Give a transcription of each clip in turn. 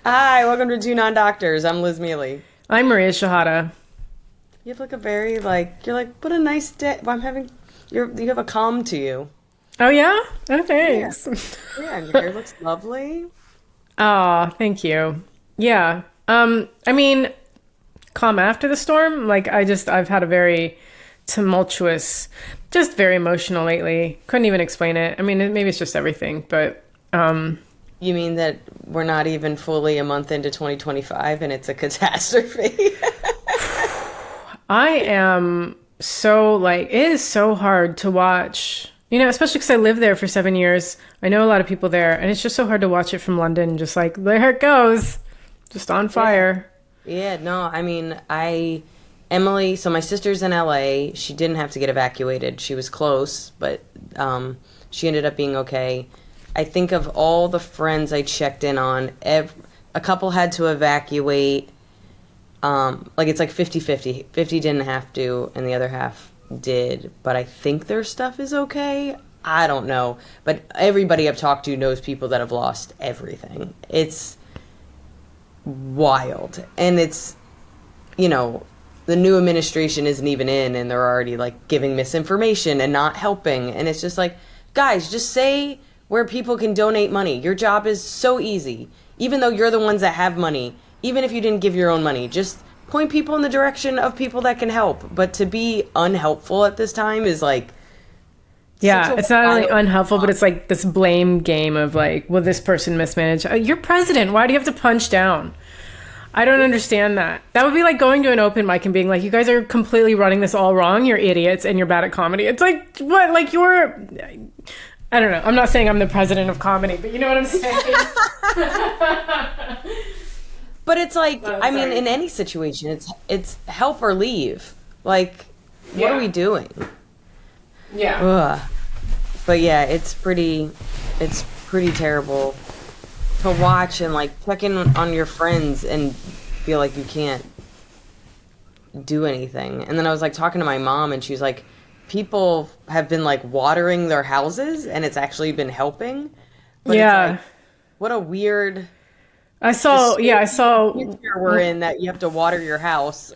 Hi, welcome to Two Non-Doctors. I'm Liz Mealy. I'm Maria Shahada. You have like a very you're like, what a nice day. You have a calm to you. Oh yeah? Oh Yeah. thanks. Yeah, and your hair looks lovely. Oh, thank you. Yeah. I mean, calm after the storm. I've had a very tumultuous, just very emotional lately. Couldn't even explain it. I mean, maybe it's just everything, but You mean that we're not even fully a month into 2025 and it's a catastrophe? I am so it is so hard to watch. Especially because I lived there for 7 years. I know a lot of people there, and it's just so hard to watch it from London. Just like there it goes, just on fire. Yeah, no, I mean, Emily, so my sister's in LA. She didn't have to get evacuated. She was close, but she ended up being okay. I think of all the friends I checked in on, a couple had to evacuate. It's like 50-50. 50 didn't have to, and the other half did. But I think their stuff is okay. I don't know. But everybody I've talked to knows people that have lost everything. It's wild. And it's, the new administration isn't even in, and they're already like giving misinformation and not helping. And it's just like, guys, just say where people can donate money. Your job is so easy. Even though you're the ones that have money, even if you didn't give your own money, just point people in the direction of people that can help. But to be unhelpful at this time is like, Yeah, it's not only unhelpful, but it's like this blame game of like, will this person mismanage? You're president. Why do you have to punch down? I don't understand that. That would be like going to an open mic and being like, you guys are completely running this all wrong. You're idiots and you're bad at comedy. It's like, what? Like I don't know. I'm not saying I'm the president of comedy, but you know what I'm saying? But it's like, I mean, in any situation, it's help or leave. Like, what are we doing? Yeah. Ugh. But yeah, it's pretty terrible to watch and like check in on your friends and feel like you can't do anything. And then I was like talking to my mom, and she's like, people have been like watering their houses and it's actually been helping. But Yeah. it's like, what a weird I saw future we're in that you have to water your house.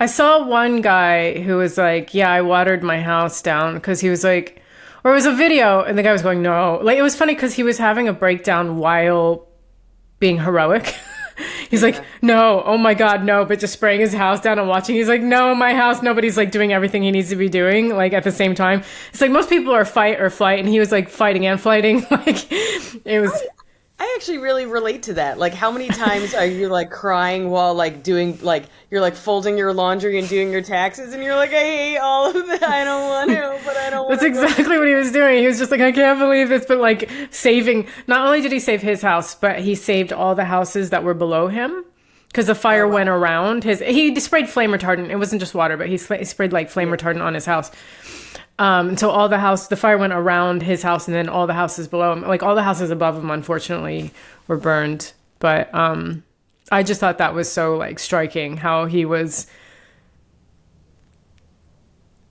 I saw one guy who was like, yeah, I watered my house down because he was like, or it was a video and the guy was going, no. Like, it was funny because he was having a breakdown while being heroic. He's like, no, oh my God, no, but just spraying his house down and watching. He's like, no, my house, nobody's like doing everything he needs to be doing, like at the same time. It's like most people are fight or flight, and he was like fighting and flighting. Like, it was. I actually really relate to that. Like, how many times are you like crying while like doing like you're like folding your laundry and doing your taxes, and you're like, I hate all of that. I don't want to, but I don't want That's to. exactly what he was doing. He was just like, I can't believe this, but like saving. Not only did he save his house, but he saved all the houses that were below him because the fire went around his. He sprayed flame retardant. It wasn't just water, but he sprayed like flame retardant on his house. So the fire went around his house, and then all the houses below him, like all the houses above him, unfortunately, were burned. But I just thought that was so like striking how he was.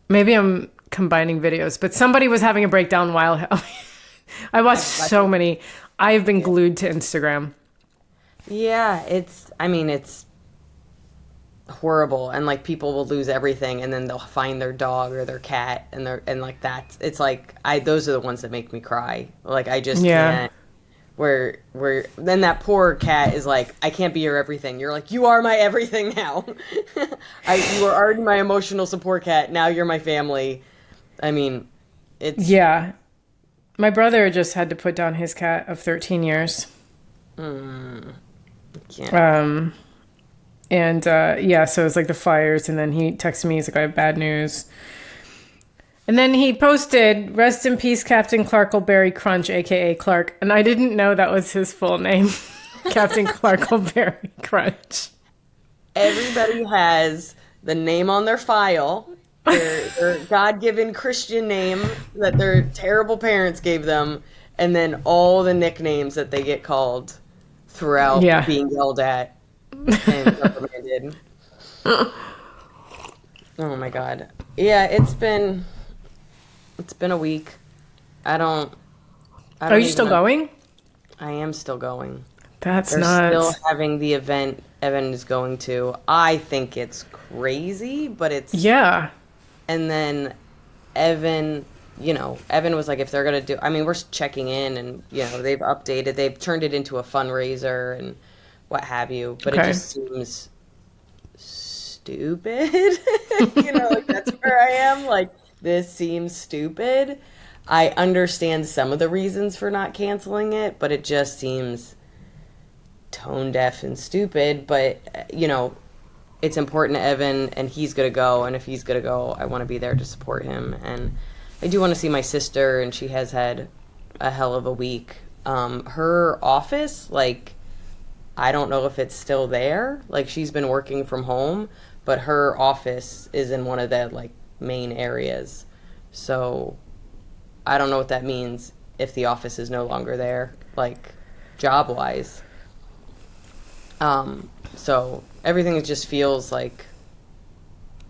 Maybe I'm combining videos, but somebody was having a breakdown while I watched so many. I've been glued to Instagram. Yeah, it's horrible, and like people will lose everything, and then they'll find their dog or their cat, and like that. It's like those are the ones that make me cry. Like I just can't. Where then that poor cat is like, I can't be your everything. You're like, you are my everything now. You were already my emotional support cat. Now you're my family. I mean, it's My brother just had to put down his cat of 13 years. Can't. And so it's like the fires, and then he texted me, he's like, I have bad news. And then he posted, rest in peace, Captain Clarkleberry Crunch, aka Clark. And I didn't know that was his full name. Captain Clarkleberry Crunch. Everybody has the name on their file, their God-given Christian name that their terrible parents gave them, and then all the nicknames that they get called throughout being yelled at and reprimanded. Oh my God. Yeah, it's been a week. I don't Are you still going? I am still going. That's They're still nuts. having the event Evan is going to. I think it's crazy, but it's. Yeah. And then Evan, Evan was like, if they're gonna do, I mean, we're checking in, and they've updated, they've turned it into a fundraiser and what have you, but it Okay. just seems stupid. Like that's where I am. Like this seems stupid. I understand some of the reasons for not canceling it, but it just seems tone deaf and stupid. But it's important to Evan, and he's gonna go. And if he's gonna go, I want to be there to support him. And I do want to see my sister, and she has had a hell of a week. Her office, like, I don't know if it's still there. Like, she's been working from home, but her office is in one of the like main areas. So I don't know what that means if the office is no longer there, like job wise. So everything just feels like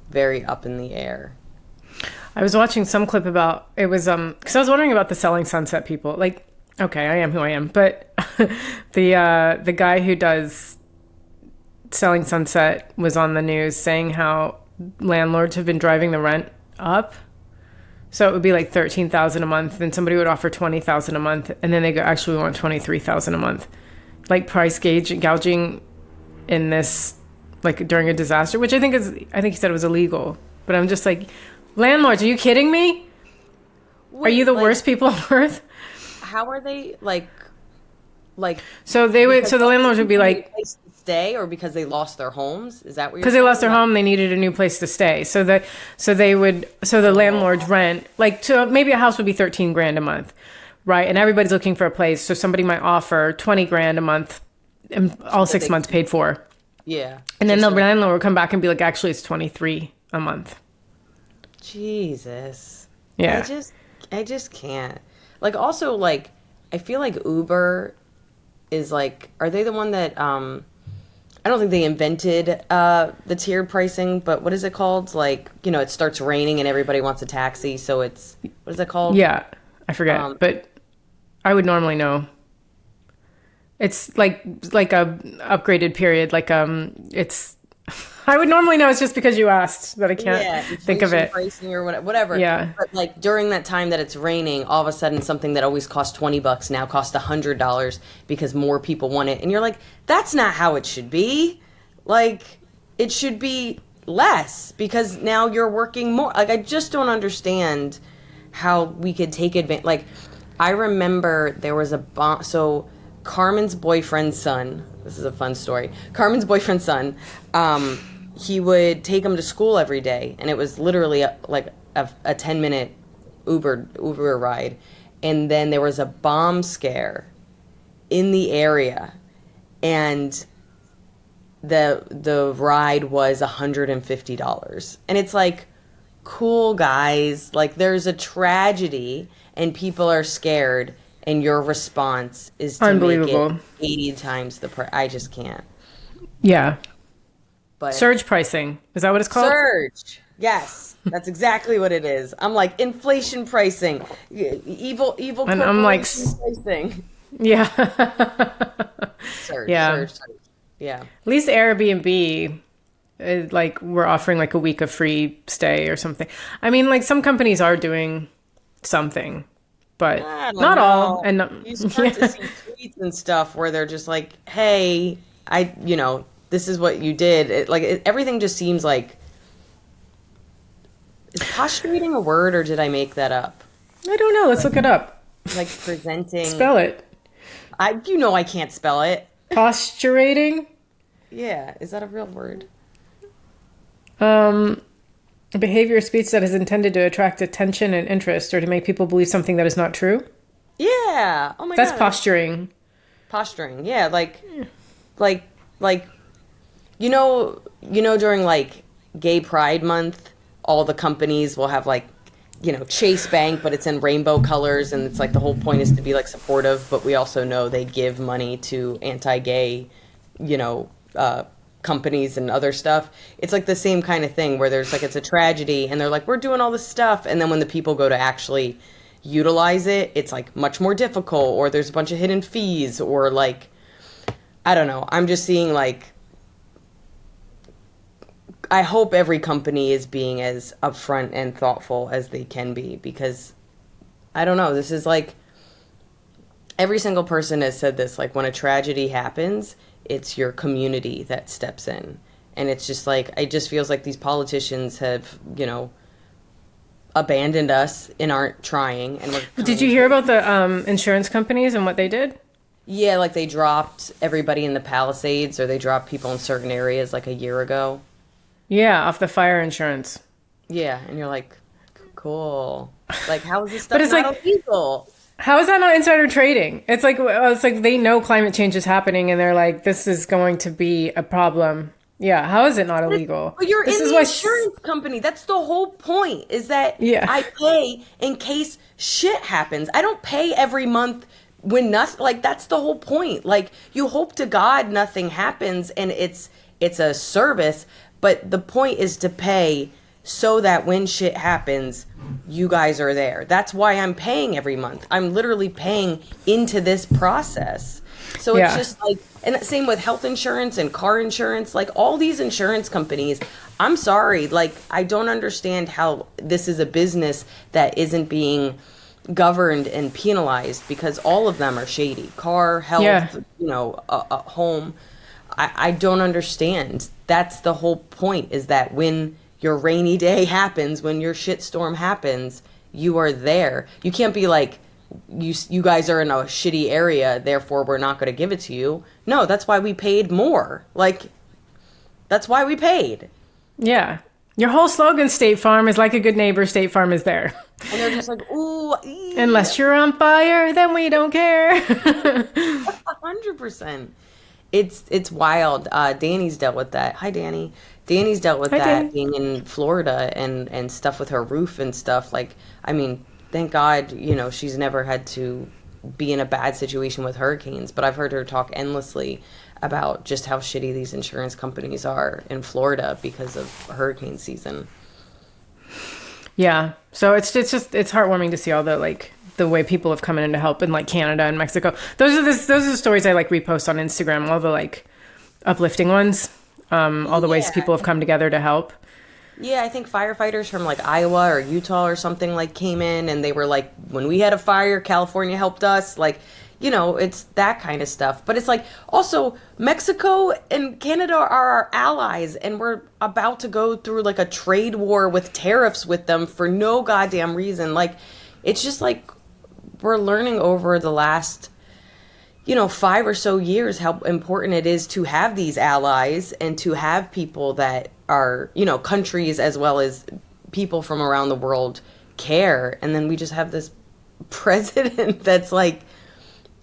very up in the air. I was watching some clip about it was because I was wondering about the Selling Sunset people. Like, okay, I am who I am, but the guy who does Selling Sunset was on the news saying how landlords have been driving the rent up. So it would be like 13,000 a month, then somebody would offer 20,000 a month, and then they go, actually we want 23,000 a month. Like price gouging in this, like during a disaster, which I think he said it was illegal. But I'm just like, landlords, are you kidding me? Are you the worst people on earth? How are they like So they would. So the landlords would be like, place to stay, or because they lost their homes? Is that what you're because they lost their home, they needed a new place to stay. So the landlords rent like to maybe a house would be 13 grand a month, right? And everybody's looking for a place, so somebody might offer 20 grand a month, and all 6 months paid for. Yeah. And then the landlord would come back and be like, actually, it's 23 a month. Jesus. Yeah. I just can't. Like, also, like, I feel like Uber is like, are they the one that I don't think they invented the tiered pricing, but what is it called? Like, it starts raining and everybody wants a taxi, so it's, what is it called? Yeah, I forget, but I would normally know. It's like a upgraded period. Like it's. I would normally know. It's just because you asked that I can't think of it. Pricing or whatever. Yeah. But like during that time that it's raining, all of a sudden something that always cost $20 now costs $100 because more people want it, and you're like, that's not how it should be. Like, it should be less because now you're working more. Like, I just don't understand how we could take advantage. Like, I remember there was a bomb. So Carmen's boyfriend's son, this is a fun story. Carmen's boyfriend's son, he would take him to school every day, and it was literally a 10-minute Uber ride. And then there was a bomb scare in the area, and the ride was $150. And it's like, cool, guys, like, there's a tragedy and people are scared, and your response is to make it 80 times the price. I just can't. Yeah. But surge pricing. Is that what it's called? Surge. Yes. That's exactly what it is. I'm like, inflation pricing. Evil And I'm like, pricing. Yeah. Surge. Yeah. Surge. Yeah. At least Airbnb, like, we're offering like a week of free stay or something. I mean, like, some companies are doing something, but not all. And you start to see tweets and stuff where they're just like, "Hey, this is what you did." Everything just seems like, is postulating a word, or did I make that up? I don't know. Let's look it up. Like presenting. Spell it. I can't spell it. Posturating. Yeah, is that a real word? A behavior or speech that is intended to attract attention and interest, or to make people believe something that is not true. Yeah. Oh my god. That's posturing. Posturing. Yeah, like during like Gay Pride Month, all the companies will have like, Chase Bank, but it's in rainbow colors, and it's like the whole point is to be like supportive, but we also know they give money to anti-gay, companies and other stuff. It's like the same kind of thing where there's like, it's a tragedy and they're like, we're doing all this stuff, and then when the people go to actually utilize it, it's like much more difficult, or there's a bunch of hidden fees, or like, I don't know. I'm just seeing like, I hope every company is being as upfront and thoughtful as they can be, because I don't know. This is like, every single person has said this, like when a tragedy happens, it's your community that steps in. And it's just like, it just feels like these politicians have, abandoned us and aren't trying. And Did you hear about the insurance companies and what they did? Yeah, like they dropped everybody in the Palisades, or they dropped people in certain areas like a year ago. Yeah, off the fire insurance. Yeah, and you're like, cool. Like, how is this But stuff it's not like, illegal? how is that not insider trading? It's like they know climate change is happening and they're like, this is going to be a problem. Yeah, how is it not illegal? But you're This in is the why. insurance company. That's the whole point, is that Yeah. I pay in case shit happens. I don't pay every month when nothing, like, that's the whole point. Like, you hope to God nothing happens, and it's a service, but the point is to pay so that when shit happens, you guys are there. That's why I'm paying every month. I'm literally paying into this process. So it's Yeah. just like, and the same with health insurance and car insurance, like all these insurance companies. I'm sorry, like, I don't understand how this is a business that isn't being governed and penalized, because all of them are shady. Car, health, Yeah. home. I don't understand. That's the whole point, is that when your rainy day happens, when your shitstorm happens, you are there. You can't be like, you guys are in a shitty area, therefore we're not going to give it to you. No, that's why we paid more. Like, that's why we paid. Yeah. Your whole slogan, State Farm, is like a good neighbor, State Farm is there. And they're just like, ooh, Unless you're on fire, then we don't care. 100%. It's wild. Danny's dealt with that. Hi, Danny. Danny's dealt with Hi, that Danny. being in Florida and stuff with her roof and stuff. Like, I mean, thank God, she's never had to be in a bad situation with hurricanes. But I've heard her talk endlessly about just how shitty these insurance companies are in Florida because of hurricane season. Yeah. So it's heartwarming to see all the way people have come in to help in like Canada and Mexico. Those are the stories I like repost on Instagram, all the like uplifting ones. All the ways Yeah. people have come together to help. Yeah, I think firefighters from like Iowa or Utah or something like came in, and they were like, when we had a fire, California helped us. Like, it's that kind of stuff. But it's like, also, Mexico and Canada are our allies, and we're about to go through like a trade war with tariffs with them for no goddamn reason. Like, it's just like, we're learning over the last 5 or so years how important it is to have these allies and to have people that are, countries as well as people from around the world care. And then we just have this president that's like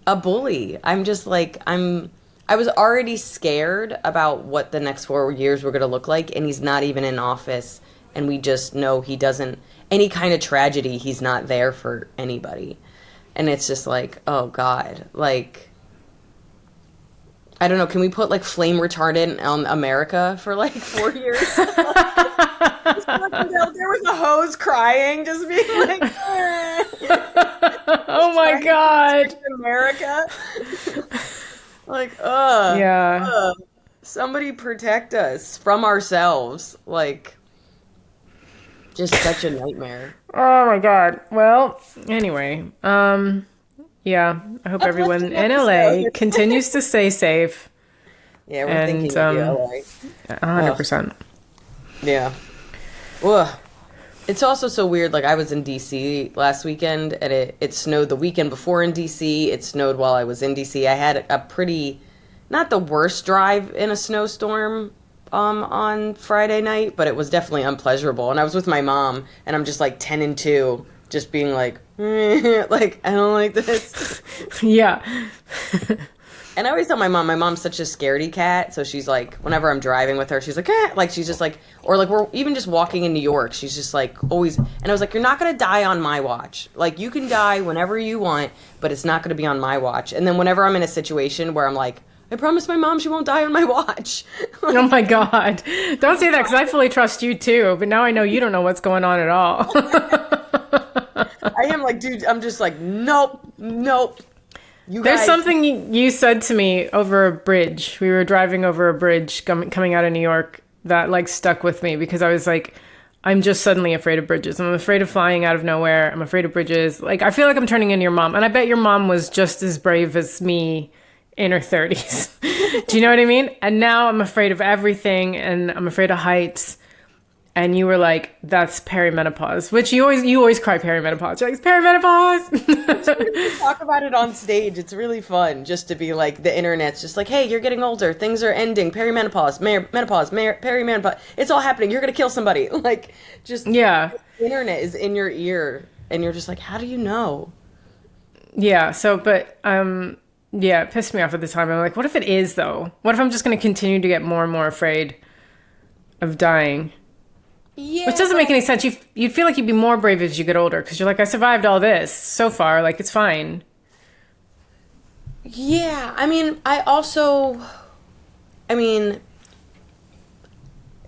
a bully. I'm just like, I was already scared about what the next 4 years were going to look like, and he's not even in office. And we just know he doesn't, any kind of tragedy, he's not there for anybody. And it's just like, oh God, like, I don't know, can we put like flame retardant on America for like 4 years? Just looking out there with a hose crying, just being like, Oh my God. America. Like, Yeah. somebody protect us from ourselves. Like, just such a nightmare. Oh my God. Well, anyway, yeah, I hope everyone Uplifting in LA episode. continues to stay safe. Yeah, we're And, thinking of you, LA. 100%. Yeah. Ugh. It's also so weird. Like, I was in DC last weekend, and it snowed the weekend before in DC. It snowed while I was in DC. I had a pretty, not the worst drive in a snowstorm on Friday night, but it was definitely unpleasurable. And I was with my mom, and I'm just like 10 and 2, just being like, like, I don't like this. Yeah. And I always tell my mom's such a scaredy cat. So she's like, whenever I'm driving with her, she's like, eh. Like, she's just like, or like, we're even just walking in New York. She's just like, always. And I was like, you're not going to die on my watch. Like, you can die whenever you want, but it's not going to be on my watch. And then whenever I'm in a situation where I'm like, I promise my mom she won't die on my watch. Oh my God. Don't say that, because I fully trust you too. But now I know you don't know what's going on at all. I am like, dude, I'm just like, nope. You There's guys, something you said to me over a bridge. We were driving over a bridge coming out of New York that like stuck with me because I was like, I'm just suddenly afraid of bridges. I'm afraid of flying out of nowhere. I'm afraid of bridges. Like, I feel like I'm turning into your mom. And I bet your mom was just as brave as me in her 30s. Do you know what I mean? And now I'm afraid of everything and I'm afraid of heights. And you were like, that's perimenopause, which you always cry perimenopause. You're like, it's perimenopause. we talk about it on stage. It's really fun just to be like, the internet's just like, hey, you're getting older. Things are ending. Perimenopause, menopause, perimenopause. It's all happening. You're going to kill somebody. Like, just, Yeah. the internet is in your ear. And you're just like, how do you know? Yeah. So, but, yeah, it pissed me off at the time. I'm like, what if it is though? What if I'm just going to continue to get more and more afraid of dying? Yeah. Which doesn't make any sense. You'd feel like you'd be more brave as you get older because you're like, I survived all this so far. Like, it's fine. Yeah. I mean,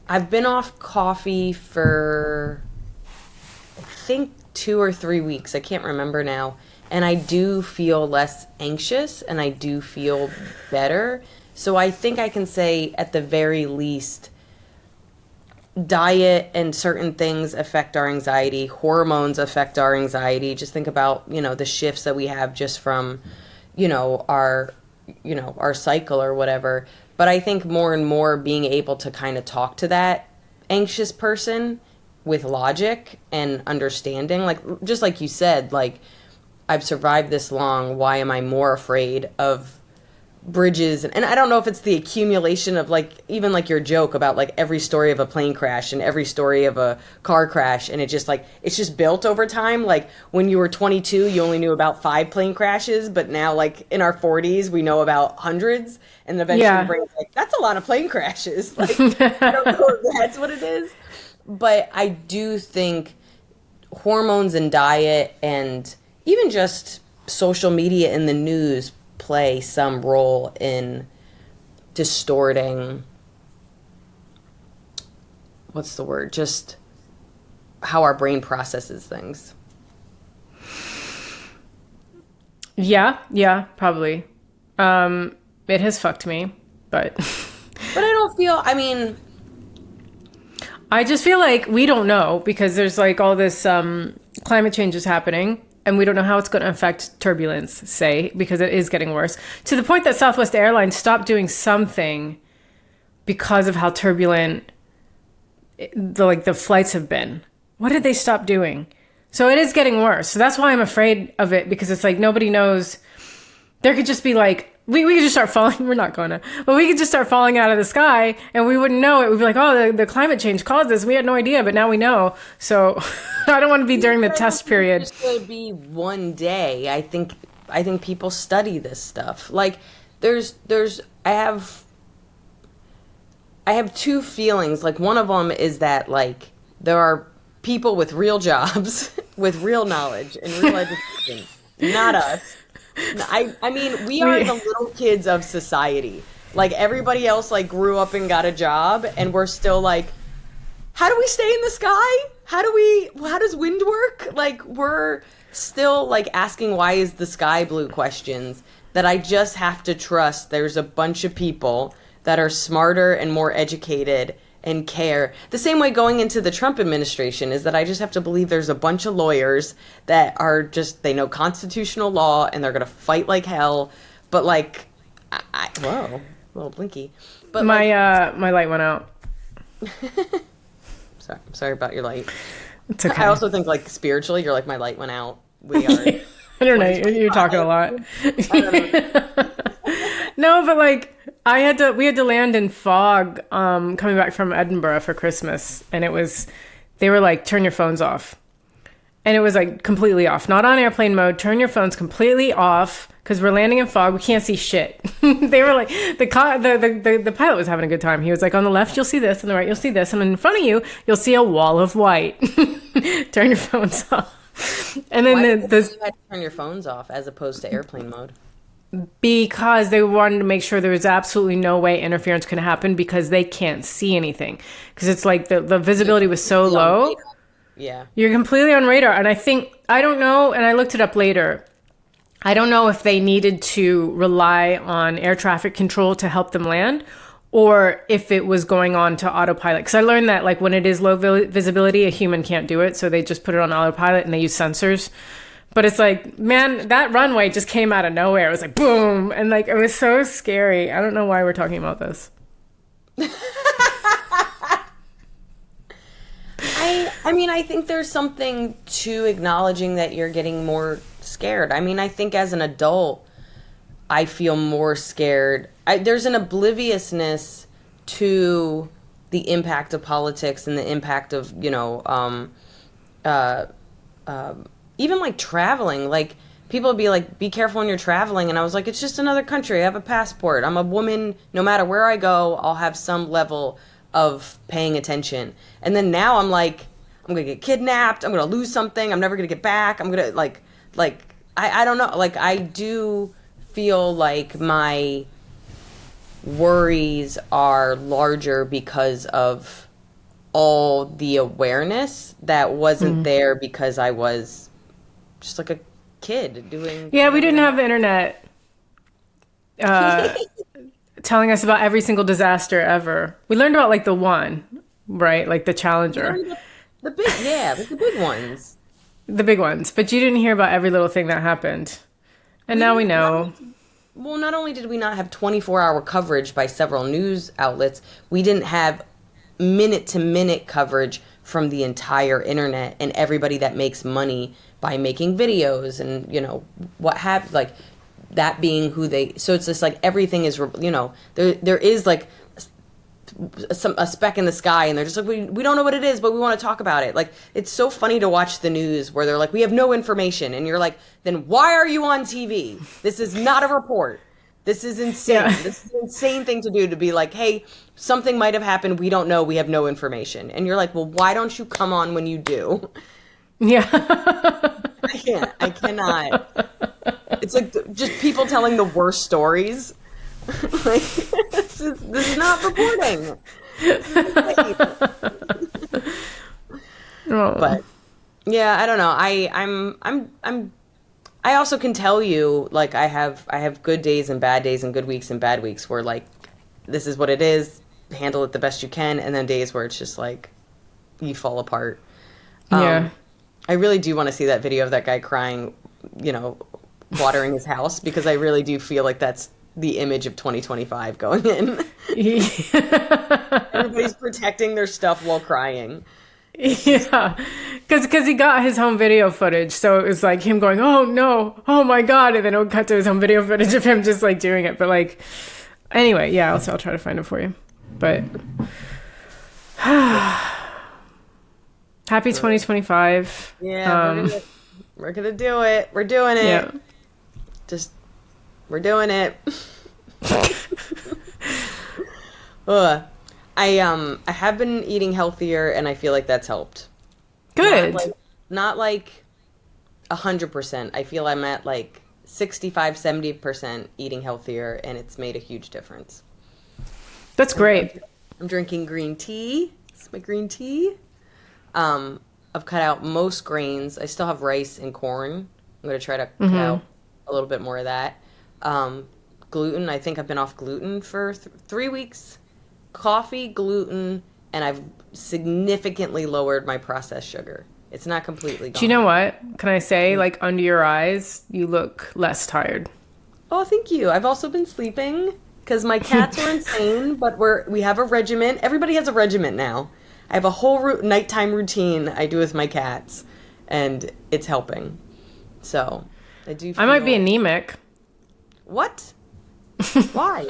I've been off coffee for, I think, 2 or 3 weeks. I can't remember now. And I do feel less anxious and I do feel better. So I think I can say at the very least, diet and certain things affect our anxiety. Hormones affect our anxiety. Just think about, the shifts that we have just from, our cycle or whatever. But I think more and more being able to kind of talk to that anxious person with logic and understanding, like, just like you said, like, I've survived this long. Why am I more afraid of bridges? And I don't know if it's the accumulation of, like, even like your joke about like every story of a plane crash and every story of a car crash, and it's just built over time. Like, when you were 22 you only knew about 5 plane crashes, but now, like, in our 40s we know about hundreds, and eventually Yeah. the brain's like, that's a lot of plane crashes. Like, I don't know if that's what it is, but I do think hormones and diet and even just social media and the news play some role in distorting, what's the word, just how our brain processes things. Yeah, probably. It has fucked me, but But I don't feel, I just feel like we don't know because there's like all this climate change is happening and we don't know how it's going to affect turbulence, say, because it is getting worse. To the point that Southwest Airlines stopped doing something because of how turbulent the flights have been. What did they stop doing? So it is getting worse. So that's why I'm afraid of it, because it's like nobody knows. There could just be like, we could just start falling. We're not going to, but we could just start falling out of the sky and we wouldn't know it. We'd be like, oh, the climate change caused this. We had no idea, but now we know. So I don't want to be during the test period. It's going to be one day. I think people study this stuff. Like, I have 2 feelings. Like, one of them is that, like, there are people with real jobs, with real knowledge and real education, not us. I mean, we are the little kids of society. Like, everybody else, like, grew up and got a job, and we're still like, how do we stay in the sky? How does wind work? Like, we're still, like, asking why is the sky blue questions that I just have to trust there's a bunch of people that are smarter and more educated and care. The same way going into the Trump administration is that I just have to believe there's a bunch of lawyers that are just, they know constitutional law and they're going to fight like hell. But, like, whoa, a little blinky. But my light went out. Sorry about your light. It's okay. I also think, like, spiritually, you're like, my light went out. We are. I don't know. You're talking a lot. No, but like we had to land in fog coming back from Edinburgh for Christmas, and they were like, turn your phones off. And it was like completely off, not on airplane mode. Turn your phones completely off because we're landing in fog. We can't see shit. They were like, the pilot was having a good time. He was like, on the left, you'll see this. On the right, you'll see this. And in front of you, you'll see a wall of white. Turn your phones off. And then Why you had to turn your phones off as opposed to airplane mode? Because they wanted to make sure there was absolutely no way interference could happen because they can't see anything. Because it's like the visibility was so low. Yeah. You're completely on radar. And I don't know, and I looked it up later. I don't know if they needed to rely on air traffic control to help them land, or if it was going on to autopilot. Because I learned that like when it is low visibility, a human can't do it. So they just put it on autopilot and they use sensors. But it's like, man, that runway just came out of nowhere. It was like, boom. And like, it was so scary. I don't know why we're talking about this. I mean, I think there's something to acknowledging that you're getting more scared. I mean, I think as an adult, I feel more scared. There's an obliviousness to the impact of politics and the impact of, even like traveling. Like, people would be like, be careful when you're traveling. And I was like, it's just another country. I have a passport. I'm a woman. No matter where I go, I'll have some level of paying attention. And then now I'm like, I'm going to get kidnapped. I'm going to lose something. I'm never going to get back. I'm going to I don't know. Like, I do feel like my worries are larger because of all the awareness that wasn't there because I was just like a kid doing. Yeah, we didn't have the internet telling us about every single disaster ever. We learned about like the one, right? Like the Challenger. The big ones. The big ones. But you didn't hear about every little thing that happened. And now we know. Well, not only did we not have 24-hour coverage by several news outlets, we didn't have minute-to-minute coverage from the entire internet and everybody that makes money by making videos and, what have, like, that being who they... So it's just like everything is, there is like a speck in the sky and they're just like, we don't know what it is, but we want to talk about it. Like, it's so funny to watch the news where they're like, we have no information. And you're like, then why are you on TV? This is not a report. This is insane. Yeah. This is an insane thing to do, to be like, hey, something might have happened. We don't know. We have no information. And you're like, well, why don't you come on when you do? Yeah. I cannot. It's like just people telling the worst stories. Like, this is not reporting. Oh. But yeah, I don't know. I also can tell you, like, I have good days and bad days and good weeks and bad weeks where, like, this is what it is, handle it the best you can, and then days where it's just like you fall apart. Yeah. I really do want to see that video of that guy crying, watering his house, because I really do feel like that's the image of 2025 going in. Everybody's protecting their stuff while crying. Yeah, because he got his home video footage, so it was like him going, oh no, oh my god, and then it would cut to his home video footage of him just like doing it. But like, anyway, yeah, I'll try to find it for you. But happy 2025. Yeah, we're gonna do it. We're doing it. Yeah. We're doing it. I have been eating healthier, and I feel like that's helped. Good. Not like 100%. I feel I'm at like 65, 70% eating healthier, and it's made a huge difference. That's great. I'm drinking green tea. It's my green tea. I've cut out most grains. I still have rice and corn. I'm going to try to cut out a little bit more of that. Gluten. I think I've been off gluten for 3 weeks. Coffee, gluten, and I've significantly lowered my processed sugar. It's not completely gone. Do you know what? Can I say, like, under your eyes, you look less tired. Oh, thank you. I've also been sleeping because my cats are insane, but we have a regiment. Everybody has a regiment now. I have a whole nighttime routine I do with my cats, and it's helping. So I do feel... I might be anemic. What? Why?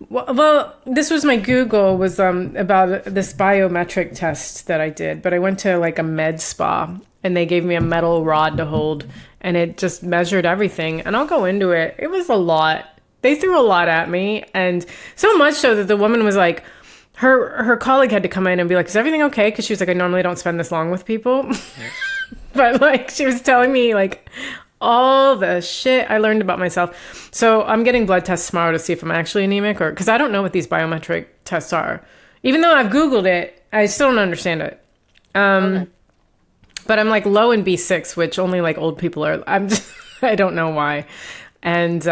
Well, this was my Google was about this biometric test that I did, but I went to like a med spa and they gave me a metal rod to hold and it just measured everything. And I'll go into it. It was a lot. They threw a lot at me, and so much so that the woman was like, her colleague had to come in and be like, is everything okay? Because she was like, I normally don't spend this long with people. But like, she was telling me like all the shit I learned about myself. So I'm getting blood tests tomorrow to see if I'm actually anemic, or because I don't know what these biometric tests are. Even though I've Googled it, I still don't understand it. Okay. But I'm like low in B6, which only like old people are. I'm just I don't know why. And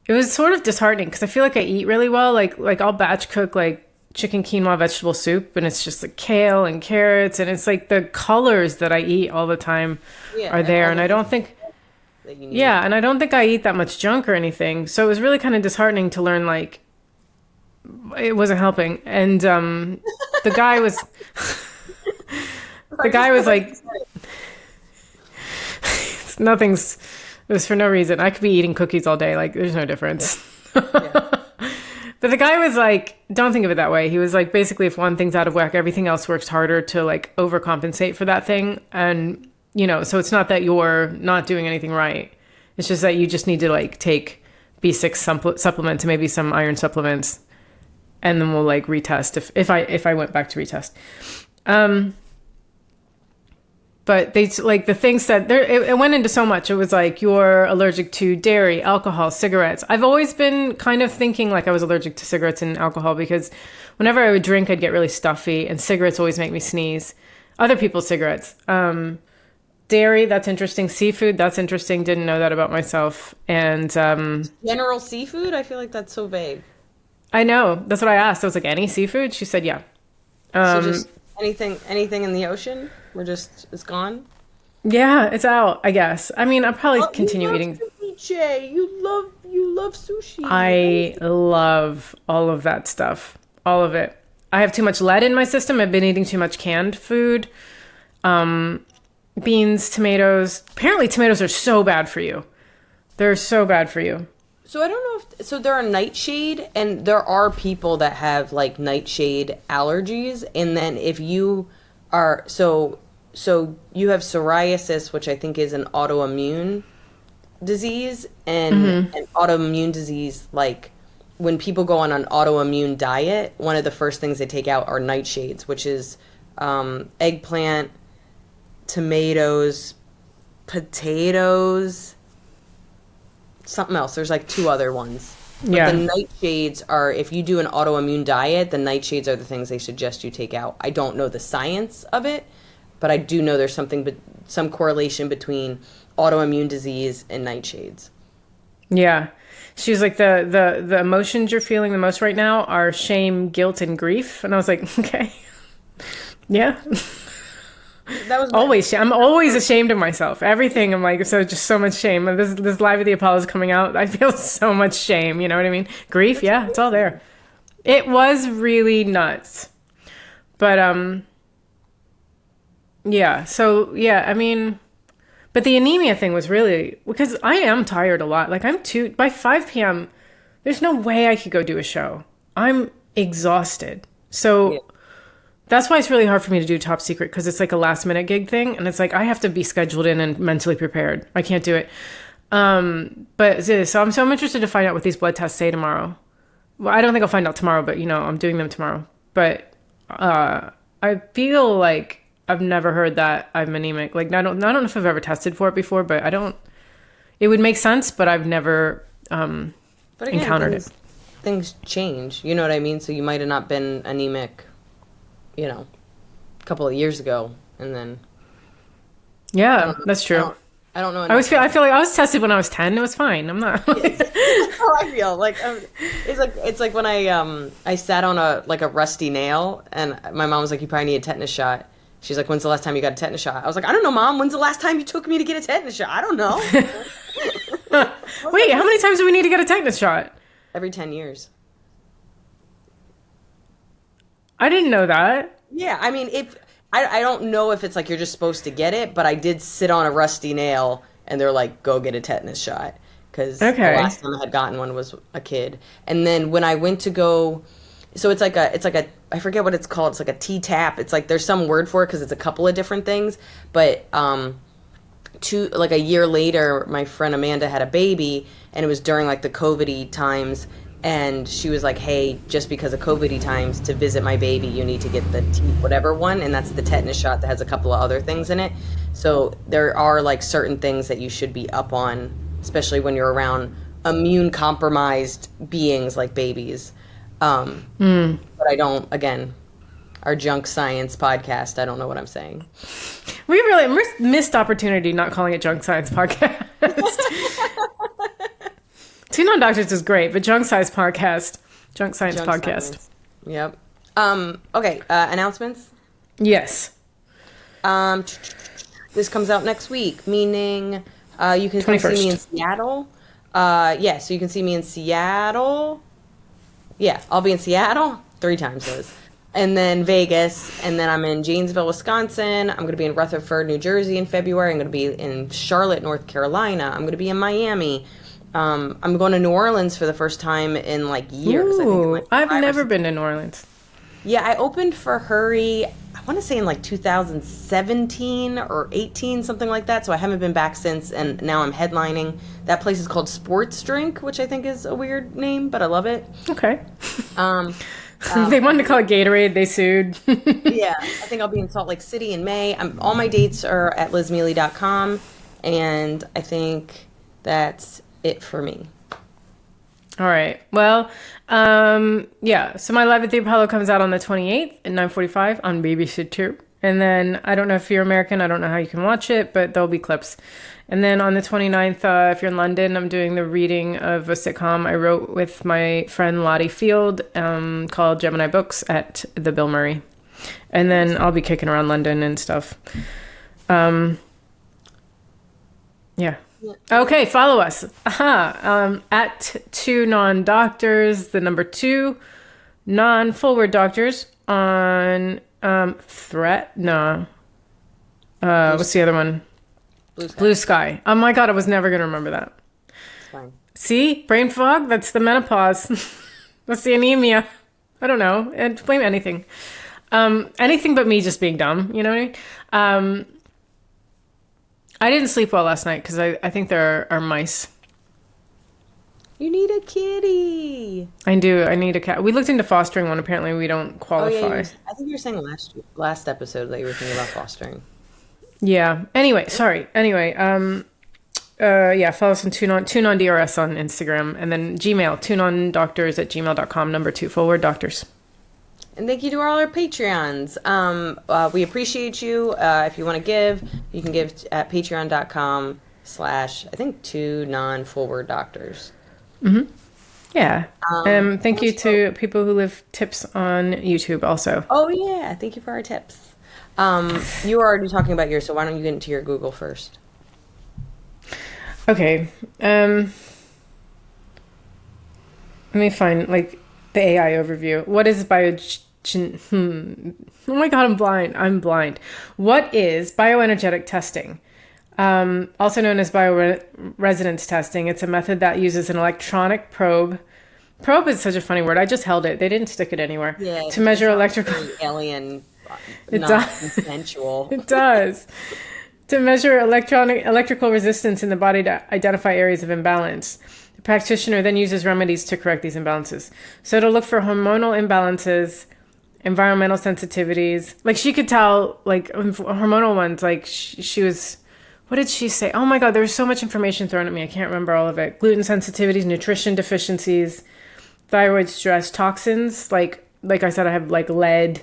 it was sort of disheartening because I feel like I eat really well. Like I'll batch cook like chicken quinoa vegetable soup, and it's just like kale and carrots, and it's like the colors that I eat all the time Yeah, are and there. all And the I don't things think, that you need. yeah, and I don't think I eat that much junk or anything. So it was really kind of disheartening to learn like it wasn't helping. And the guy was the I just guy feel was like like, nothing's. It was for no reason. I could be eating cookies all day. Like, there's no difference. yeah. But the guy was like, don't think of it that way. He was like, basically, if one thing's out of whack, everything else works harder to like overcompensate for that thing. And, you know, so it's not that you're not doing anything right. It's just that you just need to like take B6 supplements, maybe some iron supplements, and then we'll like retest if I went back to retest. But they like the things that there, it went into so much. It was like you're allergic to dairy, alcohol, cigarettes. I've always been kind of thinking like I was allergic to cigarettes and alcohol because whenever I would drink, I'd get really stuffy, and cigarettes always make me sneeze. Other people's cigarettes. Dairy, that's interesting. Seafood, that's interesting. Didn't know that about myself. And General seafood? I feel like that's so vague. I know. That's what I asked. I was like, any seafood? She said, yeah. So just anything in the ocean? It's gone? Yeah, it's out, I guess. I mean, I'll probably continue eating. Ceviche. You love sushi. I love all of that stuff. All of it. I have too much lead in my system. I've been eating too much canned food. Beans, tomatoes. Apparently tomatoes are so bad for you. They're so bad for you. So I don't know if so there are nightshade, and there are people that have like nightshade allergies, and then if you are so you have psoriasis, which I think is an autoimmune disease, and an autoimmune disease, like when people go on an autoimmune diet, one of the first things they take out are nightshades, which is eggplant, tomatoes, potatoes, something else. There's like two other ones. But Yeah. the nightshades are, if you do an autoimmune diet, the nightshades are the things they suggest you take out. I don't know the science of it, but I do know there's some correlation between autoimmune disease and nightshades. Yeah. She was like, the emotions you're feeling the most right now are shame, guilt, and grief. And I was like, okay. Yeah. That was Always. I'm always ashamed of myself. Everything. I'm like, so just so much shame. This Live at the Apollo is coming out. I feel so much shame. You know what I mean? Grief. Yeah. It's all there. It was really nuts. But, yeah. So, yeah, I mean, but the anemia thing was really, because I am tired a lot. Like by 5 p.m., there's no way I could go do a show. I'm exhausted. So, Yeah. that's why it's really hard for me to do Top Secret, because it's like a last minute gig thing. And it's like, I have to be scheduled in and mentally prepared. I can't do it. But so I'm interested to find out what these blood tests say tomorrow. Well, I don't think I'll find out tomorrow, but I'm doing them tomorrow. But, I feel like I've never heard that I'm anemic. Like, I don't know if I've ever tested for it before, but it would make sense, but I've never, But again, encountered it. Things change. You know what I mean? So you might have not been anemic, a couple of years ago, and then Yeah, that's true. I don't know. I feel like I was tested when I was 10. It was fine. I'm not. That's how I feel. Like it's like when I sat on a rusty nail, and my mom was like, "You probably need a tetanus shot." She's like, "When's the last time you got a tetanus shot?" I was like, "I don't know, Mom. When's the last time you took me to get a tetanus shot? I don't know." Wait, how many times do we need to get a tetanus shot? Every 10 years. I didn't know that. Yeah, I mean, if I don't know if it's like you're just supposed to get it, but I did sit on a rusty nail, and they're like, "Go get a tetanus shot," because the last time I had gotten one was a kid. And then when I went to go, so it's like a I forget what it's called. It's like a T-tap. It's like there's some word for it because it's a couple of different things. But a year later, my friend Amanda had a baby, and it was during like the COVID-y times. And she was like, "Hey, just because of COVID-y times, to visit my baby, you need to get the whatever one," and that's the tetanus shot that has a couple of other things in it. So there are like certain things that you should be up on, especially when you're around immune compromised beings like babies. But I don't. Again, our junk science podcast. I don't know what I'm saying. We really missed opportunity not calling it Junk Science Podcast. Two Non-Doctors is great, but Junk Science Podcast. Junk Science Podcast. Science. Yep. Okay, announcements? Yes. This comes out next week, meaning you can come 21st. see me in Seattle. So you can see me in Seattle. Yeah, I'll be in Seattle 3 times, Liz. And then Vegas, and then I'm in Janesville, Wisconsin. I'm going to be in Rutherford, New Jersey in February. I'm going to be in Charlotte, North Carolina. I'm going to be in Miami. I'm going to New Orleans for the first time in like years. Ooh, I've never been to New Orleans. Yeah, I opened for Hurry, I want to say in like 2017 or 18, something like that. So I haven't been back since, and now I'm headlining. That place is called Sports Drink, which I think is a weird name, but I love it. Okay. They wanted to call it Gatorade. They sued. Yeah, I think I'll be in Salt Lake City in May. All my dates are at lizmealy.com, and I think that's it for me. All right. Well, yeah. So my Live at the Apollo comes out on the 28th at 9:45 on BBC Two. And then I don't know if you're American. I don't know how you can watch it, but there'll be clips. And then on the 29th, if you're in London, I'm doing the reading of a sitcom I wrote with my friend Lottie Field called Gemini Books at the Bill Murray. And then I'll be kicking around London and stuff. Yeah. Okay, follow us. At 2 Non-Doctors, the number 2 non-forward doctors on Threat. No. What's the other one? Blue Sky. Oh my God, I was never going to remember that. Fine. See? Brain fog? That's the menopause. That's the anemia. I don't know. And blame anything. Anything but me just being dumb. You know what I mean? I didn't sleep well last night because I think there are mice. You need a kitty. I do. I need a cat. We looked into fostering one. Apparently, we don't qualify. Oh, yeah, I think you were saying last episode that you were thinking about fostering. Yeah. Anyway, sorry. Anyway, yeah, follow us on 2non-DRS on Instagram, and then Gmail, 2nondoctors@gmail.com, number 2 forward doctors. And thank you to all our Patreons. We appreciate you. If you want to give, you can give at patreon.com/ I think 2 non-forward doctors. Mm-hmm. Yeah. Thank you to people who leave tips on YouTube also. Oh, yeah. Thank you for our tips. You were already talking about yours, so why don't you get into your Google first? Okay. Let me find, like, the AI overview. What is Oh my God, I'm blind. What is bioenergetic testing? Also known as bioresonance testing. It's a method that uses an electronic probe. Probe is such a funny word. I just held it. They didn't stick it anywhere. Yeah, to measure electrical alien. It does. Consensual. It does. To measure electrical resistance in the body to identify areas of imbalance. The practitioner then uses remedies to correct these imbalances. So it'll look for hormonal imbalances, environmental sensitivities. Like she could tell, like hormonal ones, like she was, what did she say? Oh my God, there was so much information thrown at me. I can't remember all of it. Gluten sensitivities, nutrition deficiencies, thyroid stress, toxins. Like I said, I have like lead,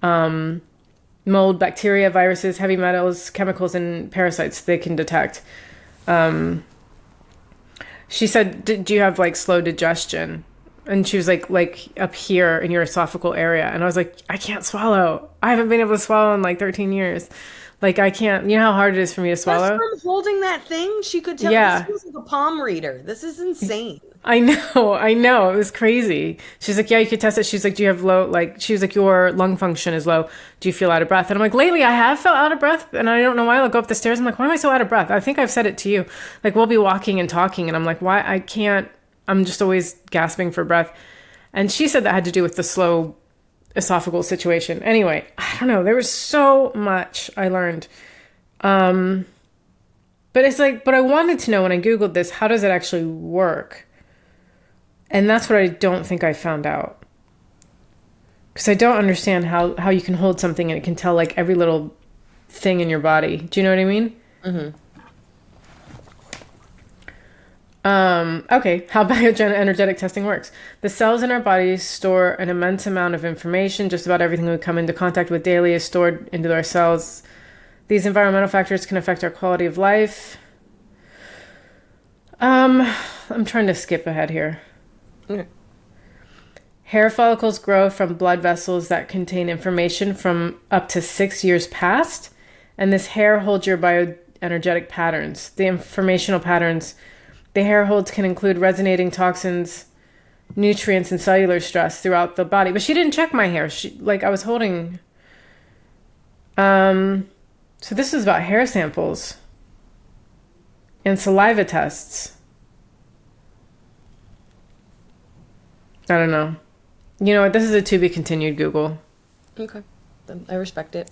mold, bacteria, viruses, heavy metals, chemicals, and parasites they can detect. She said, do you have like slow digestion? And she was like up here in your esophageal area. And I was like, I can't swallow. I haven't been able to swallow in like 13 years. Like I can't, you know how hard it is for me to swallow? Just from holding that thing, she could tell. Yeah. This feels like a palm reader. This is insane. I know. It was crazy. She's like, yeah, you could test it. She's like, do you have low, like, she was like, your lung function is low. Do you feel out of breath? And I'm like, lately I have felt out of breath and I don't know why. I'll go up the stairs. I'm like, why am I so out of breath? I think I've said it to you. Like, we'll be walking and talking and I'm like, why? I can't, I'm just always gasping for breath. And she said that had to do with the slow esophageal situation. Anyway, I don't know. There was so much I learned. But it's like, but I wanted to know when I Googled this, how does it actually work? And that's what I don't think I found out. Because I don't understand how you can hold something and it can tell like every little thing in your body. Do you know what I mean? Okay, how bioenergetic testing works. The cells in our bodies store an immense amount of information. Just about everything we come into contact with daily is stored into our cells. These environmental factors can affect our quality of life. I'm trying to skip ahead here. Okay. Hair follicles grow from blood vessels that contain information from up to 6 years past, and this hair holds your bioenergetic patterns. The informational patterns the hair holds can include resonating toxins, nutrients, and cellular stress throughout the body. But she didn't check my hair. I was holding. So this is about hair samples and saliva tests. I don't know. You know what? This is a to be continued, Google. Okay. I respect it.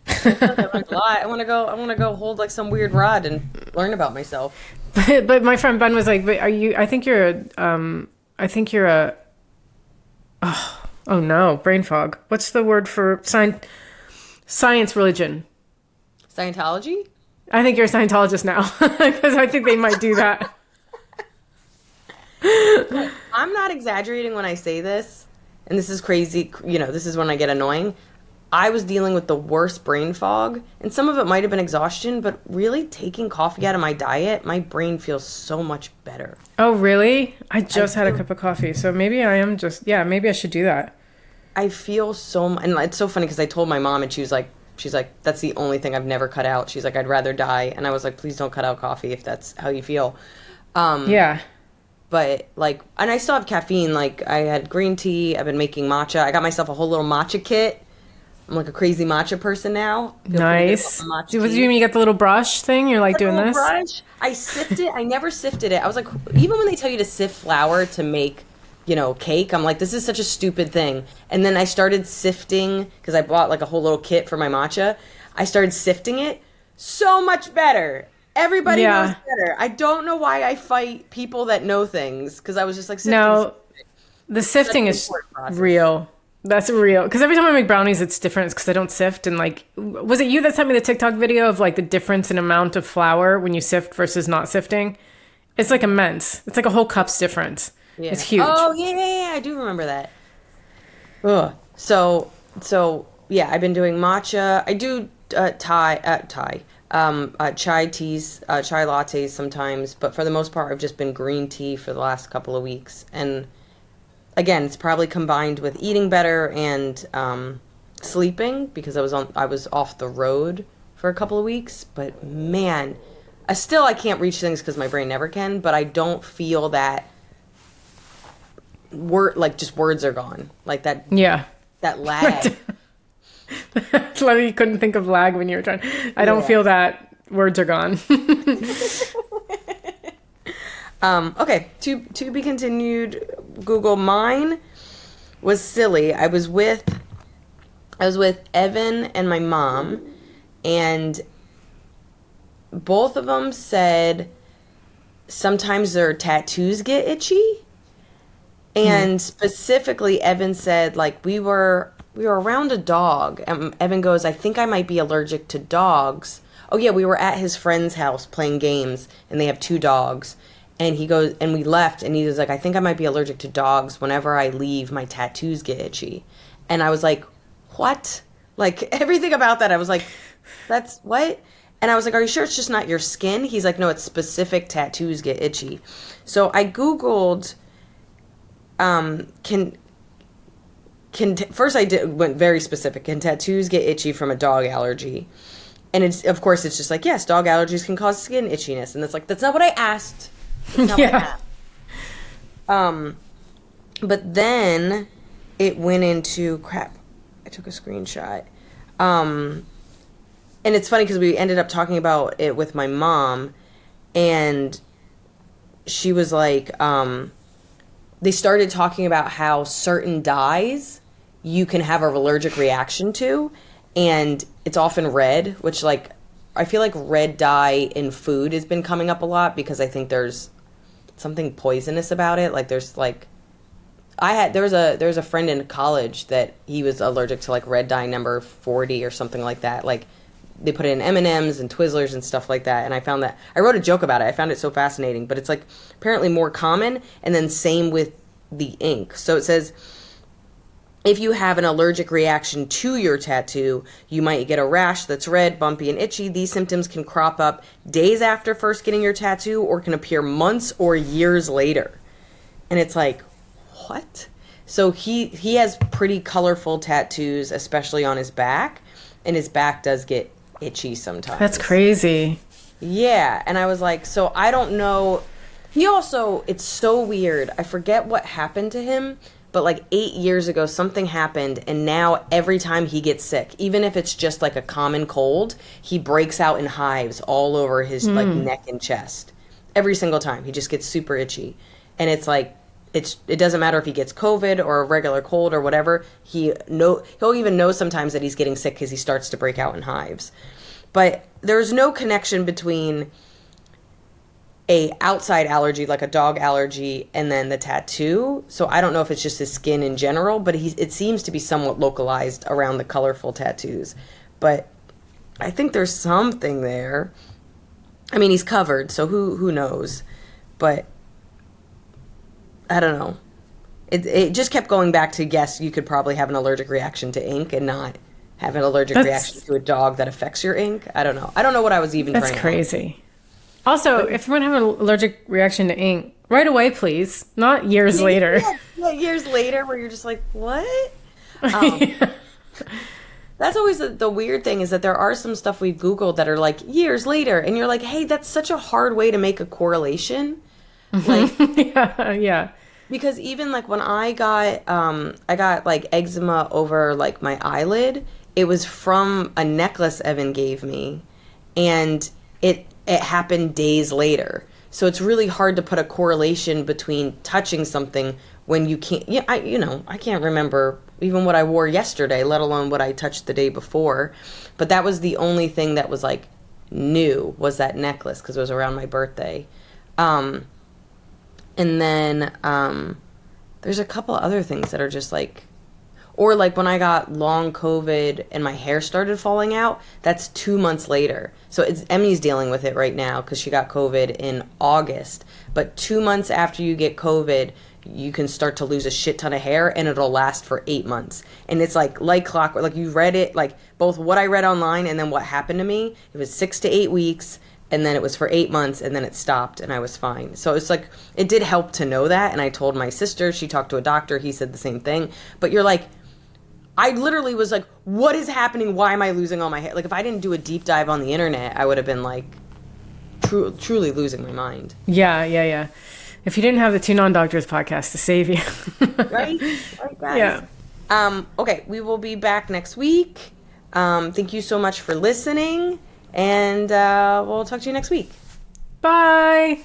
I want to go. I want to go hold like some weird rod and learn about myself. But my friend Ben was like, "But are you? I think you're a. I think you're a. Oh no, brain fog. What's the word for science religion? Scientology? I think you're a Scientologist now because I think they might do that. I'm not exaggerating when I say this, and this is crazy. You know, this is when I get annoying. I was dealing with the worst brain fog, and some of it might have been exhaustion, but really taking coffee out of my diet, my brain feels so much better. Oh, really? I just had a cup of coffee, so maybe I am just, maybe I should do that. I feel so, and it's so funny because I told my mom, and she's like, that's the only thing I've never cut out. She's like, I'd rather die. And I was like, please don't cut out coffee if that's how you feel. Yeah. But like, and I still have caffeine. Like I had green tea. I've been making matcha. I got myself a whole little matcha kit. I'm like a crazy matcha person now. Nice. What do you mean? You got the little brush thing? You're like doing this? Brush. I sift it. I never sifted it. I was like, even when they tell you to sift flour to make, cake, I'm like, this is such a stupid thing. And then I started sifting because I bought like a whole little kit for my matcha. I started sifting it. So much better. Everybody knows better. I don't know why I fight people that know things because I was just like, no, the sifting is real. That's real. Because every time I make brownies, it's different. It's because I don't sift. And like, was it you that sent me the TikTok video of like the difference in amount of flour when you sift versus not sifting? It's like immense. It's like a whole cup's difference. Yeah. It's huge. Oh, yeah. I do remember that. Ugh. So yeah, I've been doing matcha. I do chai teas, chai lattes sometimes. But for the most part, I've just been green tea for the last couple of weeks. And again, it's probably combined with eating better and sleeping because I was off the road for a couple of weeks. But man, I can't reach things because my brain never can. But I don't feel that words are gone like that. Yeah, that lag. You couldn't think of lag when you were trying. I don't feel that words are gone. Okay, to be continued. Google. Mine was silly. I was with Evan and my mom, and both of them said sometimes their tattoos get itchy. And specifically, Evan said, like, we were around a dog. And Evan goes, I think I might be allergic to dogs. Oh, yeah, we were at his friend's house playing games, and they have 2 dogs. And he goes, and we left, and he was like, I think I might be allergic to dogs. Whenever I leave, my tattoos get itchy. And I was like, what? Like, everything about that, I was like, that's what? And I was like, are you sure it's just not your skin? He's like, no, it's specific tattoos get itchy. So I Googled... first went very specific. Can tattoos get itchy from a dog allergy? And it's just like, yes, dog allergies can cause skin itchiness. And it's like, that's not what I asked. That's not what I asked. But then it went into crap. I took a screenshot. And it's funny because we ended up talking about it with my mom, and she was like, they started talking about how certain dyes you can have an allergic reaction to, and it's often red, which, like, I feel like red dye in food has been coming up a lot because I think there's something poisonous about it. Like, there's like, there was a friend in college that he was allergic to like red dye number 40 or something like that. Like, they put it in M&Ms and Twizzlers and stuff like that. And I found that, I wrote a joke about it. I found it so fascinating, but it's like apparently more common, and then same with the ink. So it says, if you have an allergic reaction to your tattoo, you might get a rash that's red, bumpy, and itchy. These symptoms can crop up days after first getting your tattoo or can appear months or years later. And it's like, what? So he has pretty colorful tattoos, especially on his back, and his back does get itchy sometimes. That's crazy. Yeah, and I was like, so I don't know. He also, it's so weird. I forget what happened to him, but like 8 years ago, something happened, and now every time he gets sick, even if it's just like a common cold, he breaks out in hives all over his like neck and chest. Every single time, he just gets super itchy, and it's like it doesn't matter if he gets COVID or a regular cold or whatever. He'll even know sometimes that he's getting sick because he starts to break out in hives. But there's no connection between a outside allergy, like a dog allergy, and then the tattoo. So I don't know if it's just his skin in general, but it seems to be somewhat localized around the colorful tattoos. But I think there's something there. I mean, he's covered, so who knows? But I don't know. It just kept going back to, yes, you could probably have an allergic reaction to ink and not have an allergic reaction to a dog that affects your ink. I don't know. I don't know what I was even trying to That's crazy. Also, if you're going to have an allergic reaction to ink, right away, please. Not years later. Yeah, years later where you're just like, what? That's always the weird thing, is that there are some stuff we've Googled that are like years later. And you're like, hey, that's such a hard way to make a correlation. Like, yeah. Because even like when I got like eczema over like my eyelid, it was from a necklace Evan gave me. And it happened days later. So it's really hard to put a correlation between touching something when you can't. Yeah, I can't remember even what I wore yesterday, let alone what I touched the day before. But that was the only thing that was like new, was that necklace, because it was around my birthday. And then there's a couple other things that are just like, or like when I got long COVID and my hair started falling out, that's 2 months later. So Emmy's dealing with it right now because she got COVID in August. But 2 months after you get COVID, you can start to lose a shit ton of hair, and it'll last for 8 months. And it's like clockwork. Like, you read it, like both what I read online and then what happened to me. It was 6 to 8 weeks, and then it was for 8 months, and then it stopped, and I was fine. So it's like, it did help to know that. And I told my sister, she talked to a doctor, he said the same thing. But you're like, I literally was like, what is happening? Why am I losing all my hair? Like, if I didn't do a deep dive on the internet, I would have been like truly losing my mind. Yeah. If you didn't have the Two Non-Doctors podcast to save you. Right, guys? Yeah. Okay, we will be back next week. Thank you so much for listening, and we'll talk to you next week. Bye.